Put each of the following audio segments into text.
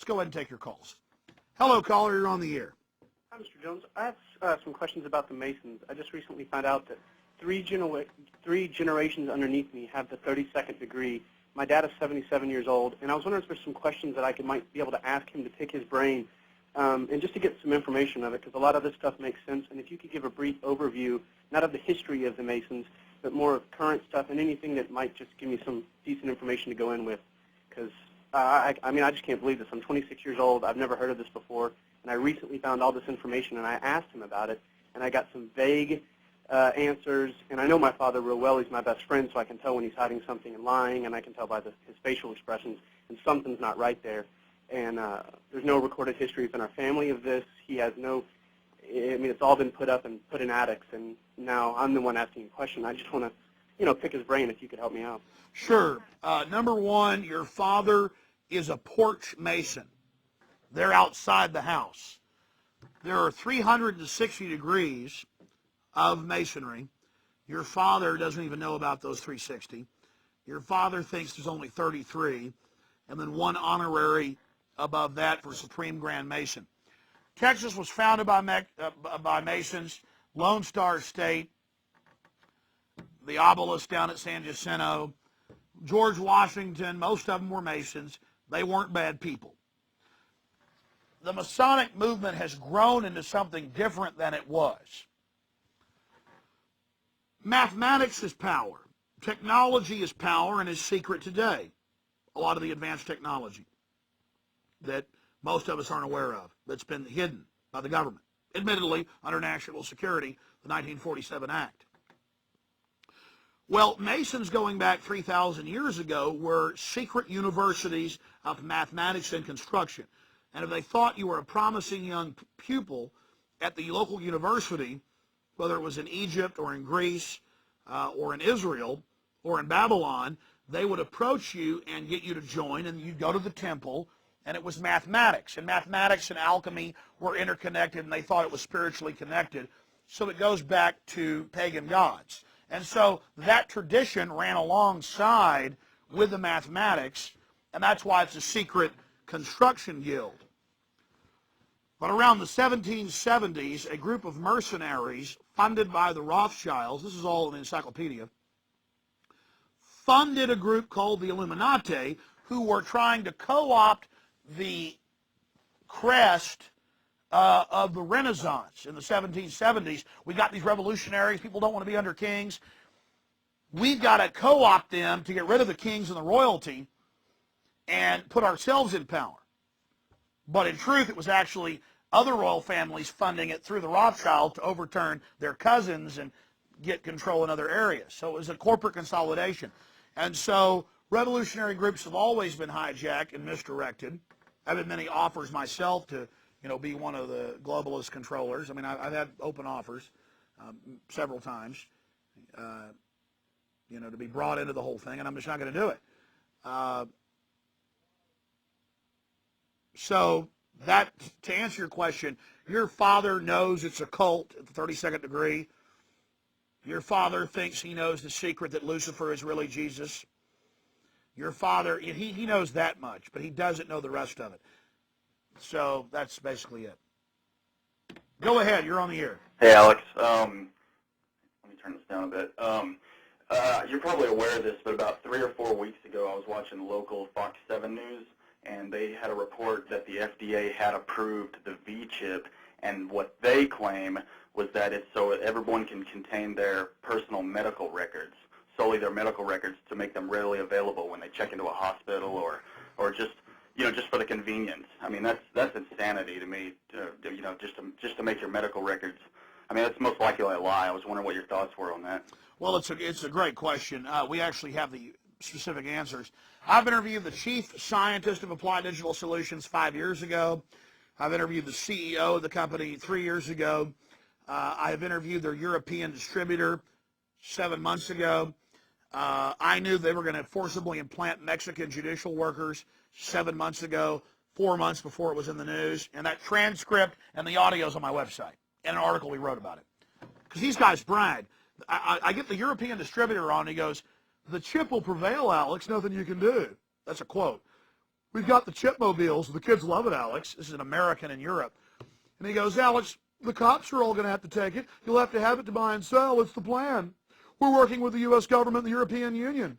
go ahead and take your calls. Hello, caller. You're on the air. Hi, Mr. Jones. I have some questions about the Masons. I just recently found out that three generations underneath me have the 32nd degree. My dad is 77 years old, and I was wondering if there's some questions that I might be able to ask him to pick his brain, and just to get some information of it, because a lot of this stuff makes sense. And if you could give a brief overview, not of the history of the Masons, but more current stuff and anything that might just give me some decent information to go in with, because I just can't believe this. I'm 26 years old. I've never heard of this before, and I recently found all this information, and I asked him about it, and I got some vague answers. And I know my father real well. He's my best friend, so I can tell when he's hiding something and lying, and I can tell by his facial expressions, and something's not right there. And there's no recorded history within our family of this. He has no, it's all been put up and put in attics, and now I'm the one asking a question. I just want to, pick his brain if you could help me out. Sure. Number one, your father is a porch mason. They're outside the house. There are 360 degrees of masonry. Your father doesn't even know about those 360. Your father thinks there's only 33, and then one honorary above that for Supreme Grand Mason. Texas was founded by Masons. Lone Star State, the obelisk down at San Jacinto, George Washington, most of them were Masons. They weren't bad people. The Masonic movement has grown into something different than it was. Mathematics is power. Technology is power and is secret today. A lot of the advanced technology that most of us aren't aware of, that's been hidden by the government, admittedly under national security, the 1947 Act. Well, Masons going back 3,000 years ago were secret universities of mathematics and construction. And if they thought you were a promising young pupil at the local university, whether it was in Egypt or in Greece or in Israel or in Babylon, they would approach you and get you to join, and you'd go to the temple, and it was mathematics. And mathematics and alchemy were interconnected, and they thought it was spiritually connected. So it goes back to pagan gods. And so that tradition ran alongside with the mathematics, and that's why it's a secret construction guild. But around the 1770s, a group of mercenaries funded by the Rothschilds, this is all in the encyclopedia, funded a group called the Illuminati, who were trying to co-opt the crest of the Renaissance in the 1770s. We got these revolutionaries. People don't want to be under kings. We've got to co-opt them to get rid of the kings and the royalty and put ourselves in power. But in truth, it was actually other royal families funding it through the Rothschilds to overturn their cousins and get control in other areas. So it was a corporate consolidation. And so revolutionary groups have always been hijacked and misdirected. I've had many offers myself to be one of the globalist controllers. I mean, I've had open offers several times, to be brought into the whole thing, and I'm just not going to do it. So that, to answer your question, your father knows it's a cult at the 32nd degree. Your father thinks he knows the secret that Lucifer is really Jesus. Your father, he knows that much, but he doesn't know the rest of it. So that's basically it. Go ahead. You're on the air. Hey, Alex. Let me turn this down a bit. You're probably aware of this, but about 3 or 4 weeks ago, I was watching the local Fox 7 News, and they had a report that the FDA had approved the V-chip, and what they claim was that it's so everyone can contain their personal medical records, solely their medical records, to make them readily available when they check into a hospital or just for the convenience. I mean, that's insanity to me. Just to make your medical records. I mean, that's most likely a lie. I was wondering what your thoughts were on that. Well, it's a great question. We actually have the specific answers. I've interviewed the chief scientist of Applied Digital Solutions 5 years ago. I've interviewed the CEO of the company 3 years ago. I have interviewed their European distributor 7 months ago. I knew they were going to forcibly implant Mexican judicial workers 7 months ago, 4 months before it was in the news. And that transcript and the audio is on my website, and an article we wrote about it. Because these guys brag. I get the European distributor on, and he goes, "The chip will prevail, Alex, nothing you can do." That's a quote. we've got the chipmobiles. The kids love it, Alex. This is an American in Europe. And he goes, Alex, the cops are all going to have to take it. You'll have to have it to buy and sell. It's the plan. We're working with the U.S. government and the European Union.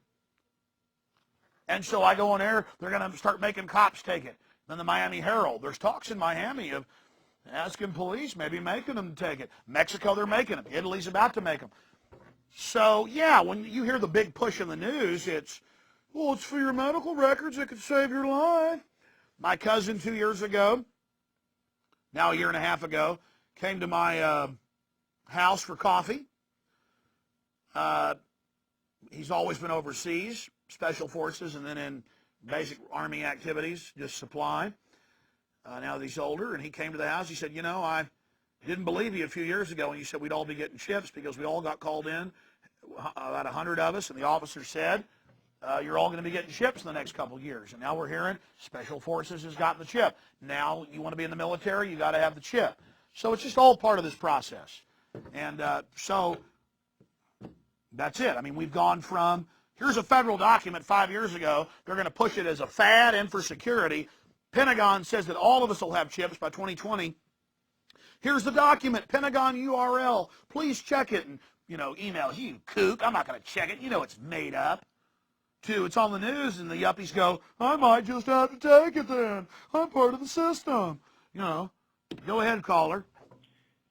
And so I go on air. They're going to start making cops take it. Then the Miami Herald. There's talks in Miami of asking police, maybe making them take it. Mexico, they're making them. Italy's about to make them. So, yeah, when you hear the big push in the news, it's, well, it's for your medical records. It could save your life. My cousin 2 years ago, now a year and a half ago, came to my house for coffee. He's always been overseas, special forces, and then in basic Army activities, just supply. Now that he's older, and he came to the house, he said, you know, I didn't believe you a few years ago when you said we'd all be getting chips because we all got called in, about 100 of us, and the officer said, you're all going to be getting chips in the next couple of years. And now we're hearing Special Forces has gotten the chip. Now you want to be in the military, you got to have the chip. So it's just all part of this process. And so that's it. I mean, we've gone from, here's a federal document 5 years ago. They're going to push it as a fad and for security. Pentagon says that all of us will have chips by 2020. Here's the document, Pentagon URL. Please check it. And, you know, email, you kook, I'm not going to check it. You know it's made up. 2, it's on the news, and the yuppies go, I might just have to take it then. I'm part of the system. You know, go ahead, caller.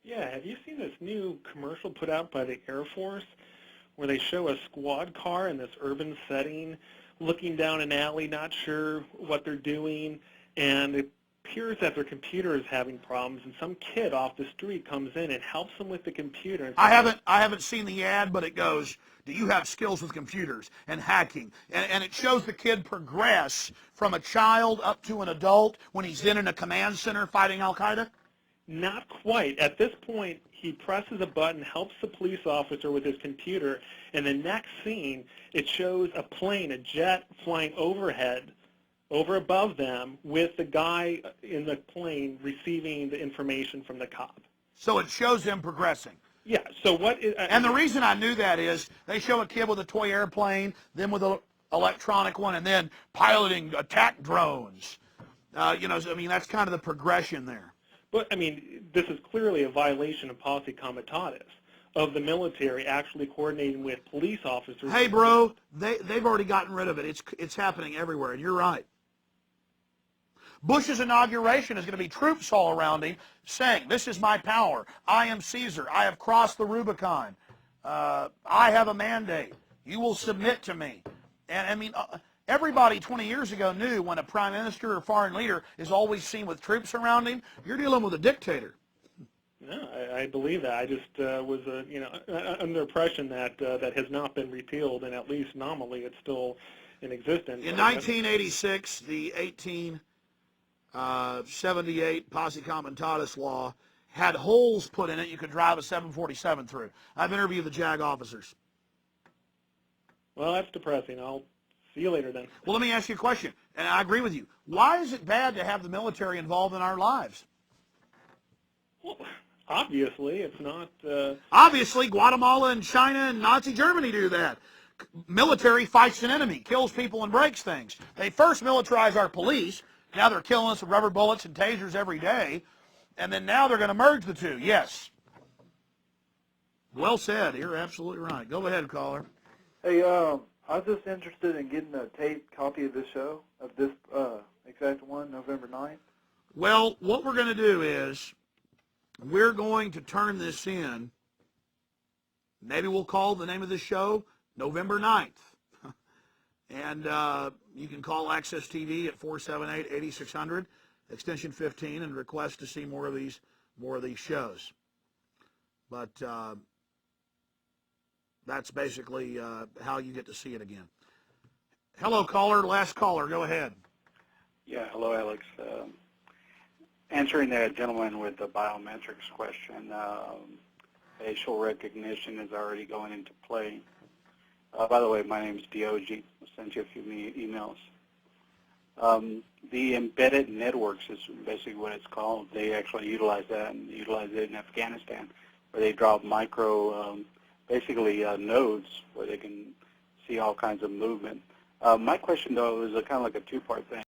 Yeah, have you seen this new commercial put out by the Air Force where they show a squad car in this urban setting looking down an alley, not sure what they're doing, and it appears that their computer is having problems, and some kid off the street comes in and helps them with the computer. And I haven't seen the ad, but it goes, do you have skills with computers and hacking? And it shows the kid progress from a child up to an adult when he's in a command center fighting Al-Qaeda? Not quite. At this point, he presses a button, helps the police officer with his computer, and the next scene, it shows a plane, a jet flying overhead, over above them, with the guy in the plane receiving the information from the cop. So it shows him progressing. Yeah, so what is... And the reason I knew that is they show a kid with a toy airplane, then with an electronic one, and then piloting attack drones. You know, so, I mean, that's kind of the progression there. But, I mean, this is clearly a violation of posse comitatus, of the military actually coordinating with police officers. Hey, bro, they've already gotten rid of it. It's happening everywhere, and you're right. Bush's inauguration is going to be troops all around him saying, this is my power. I am Caesar. I have crossed the Rubicon. I have a mandate. You will submit to me. And, I mean, everybody 20 years ago knew when a prime minister or foreign leader is always seen with troops around him, you're dealing with a dictator. No, I believe that. I just was, you know, under the impression that that has not been repealed, and at least nominally it's still in existence. In 1986, the 1878 Posse Comitatus law had holes put in it you could drive a 747 through. I've interviewed the JAG officers. Well, that's depressing. I'll see you later then. Well, let me ask you a question, and I agree with you. Why is it bad to have the military involved in our lives? Well, obviously, it's not... Obviously, Guatemala and China and Nazi Germany do that. Military fights an enemy, kills people and breaks things. They first militarize our police. Now they're killing us with rubber bullets and tasers every day. And then now they're going to merge the two. Yes. Well said. You're absolutely right. Go ahead, caller. Hey, I was just interested in getting a taped copy of this show, of this exact one, November 9th. Well, what we're going to do is we're going to turn this in. Maybe we'll call the name of the show November 9th. And you can call Access TV at 478-8600, extension 15, and request to see more of these shows. But that's basically how you get to see it again. Hello, caller. Last caller. Go ahead. Yeah, hello, Alex. Answering that gentleman with the biometrics question, facial recognition is already going into play. By the way, my name is Diogi. I'll send you a few emails. The embedded networks is basically what it's called. They actually utilize that and utilize it in Afghanistan, where they drop micro, basically nodes where they can see all kinds of movement. My question, though, is kind of like a two-part thing.